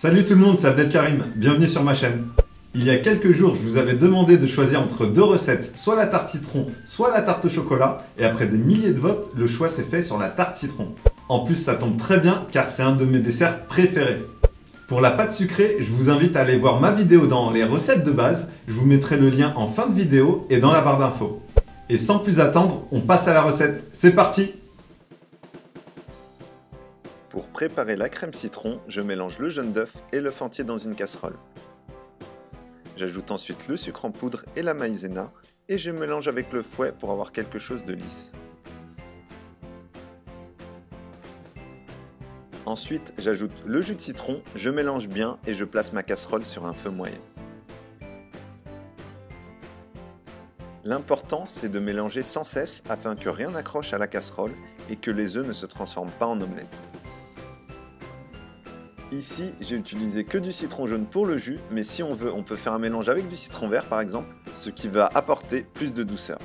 Salut tout le monde, c'est Abdelkarim, bienvenue sur ma chaîne. Il y a quelques jours, je vous avais demandé de choisir entre deux recettes, soit la tarte citron, soit la tarte au chocolat, et après des milliers de votes, le choix s'est fait sur la tarte citron. En plus, ça tombe très bien car c'est un de mes desserts préférés. Pour la pâte sucrée, je vous invite à aller voir ma vidéo dans les recettes de base, je vous mettrai le lien en fin de vidéo et dans la barre d'infos. Et sans plus attendre, on passe à la recette, c'est parti! Pour préparer la crème citron, je mélange le jaune d'œuf et l'œuf entier dans une casserole. J'ajoute ensuite le sucre en poudre et la maïzena et je mélange avec le fouet pour avoir quelque chose de lisse. Ensuite, j'ajoute le jus de citron, je mélange bien et je place ma casserole sur un feu moyen. L'important, c'est de mélanger sans cesse afin que rien n'accroche à la casserole et que les œufs ne se transforment pas en omelette. Ici, j'ai utilisé que du citron jaune pour le jus, mais si on veut, on peut faire un mélange avec du citron vert par exemple, ce qui va apporter plus de douceur.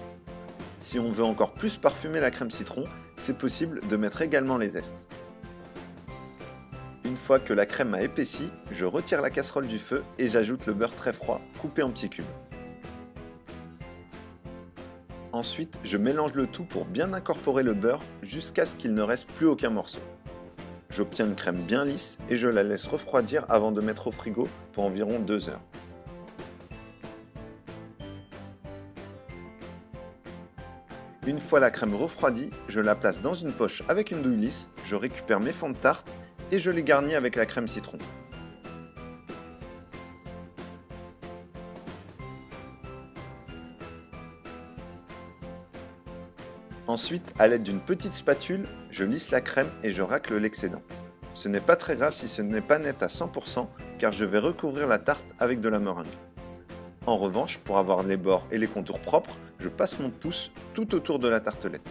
Si on veut encore plus parfumer la crème citron, c'est possible de mettre également les zestes. Une fois que la crème a épaissi, je retire la casserole du feu et j'ajoute le beurre très froid, coupé en petits cubes. Ensuite, je mélange le tout pour bien incorporer le beurre jusqu'à ce qu'il ne reste plus aucun morceau. J'obtiens une crème bien lisse et je la laisse refroidir avant de mettre au frigo pour environ 2 heures. Une fois la crème refroidie, je la place dans une poche avec une douille lisse, je récupère mes fonds de tarte et je les garnis avec la crème citron. Ensuite, à l'aide d'une petite spatule, je lisse la crème et je racle l'excédent. Ce n'est pas très grave si ce n'est pas net à 100% car je vais recouvrir la tarte avec de la meringue. En revanche, pour avoir les bords et les contours propres, je passe mon pouce tout autour de la tartelette.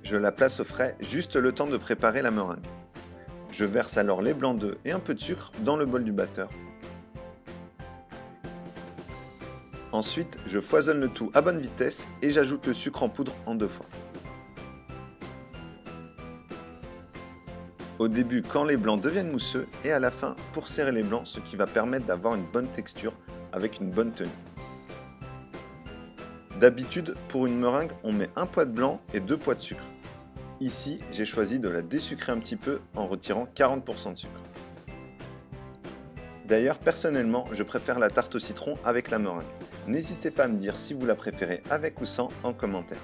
Je la place au frais juste le temps de préparer la meringue. Je verse alors les blancs d'œufs et un peu de sucre dans le bol du batteur. Ensuite, je foisonne le tout à bonne vitesse et j'ajoute le sucre en poudre en 2 fois. Au début quand les blancs deviennent mousseux et à la fin pour serrer les blancs, ce qui va permettre d'avoir une bonne texture avec une bonne tenue. D'habitude, pour une meringue, on met 1 poids de blanc et 2 poids de sucre. Ici, j'ai choisi de la désucrer un petit peu en retirant 40% de sucre. D'ailleurs, personnellement, je préfère la tarte au citron avec la meringue. N'hésitez pas à me dire si vous la préférez avec ou sans en commentaire.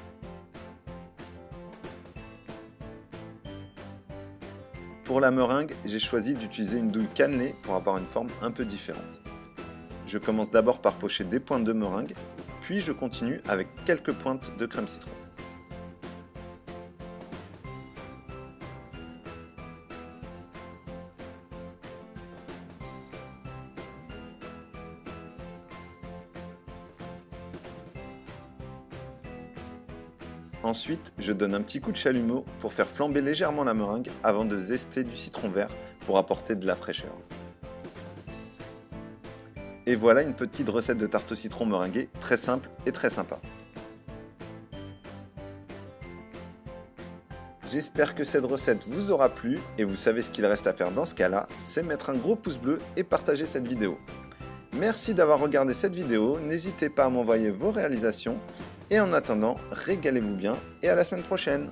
Pour la meringue, j'ai choisi d'utiliser une douille cannelée pour avoir une forme un peu différente. Je commence d'abord par pocher des pointes de meringue, puis je continue avec quelques pointes de crème citron. Ensuite, je donne un petit coup de chalumeau pour faire flamber légèrement la meringue avant de zester du citron vert pour apporter de la fraîcheur. Et voilà une petite recette de tarte au citron meringuée, très simple et très sympa. J'espère que cette recette vous aura plu et vous savez ce qu'il reste à faire dans ce cas-là, c'est mettre un gros pouce bleu et partager cette vidéo. Merci d'avoir regardé cette vidéo, n'hésitez pas à m'envoyer vos réalisations. Et en attendant, régalez-vous bien et à la semaine prochaine!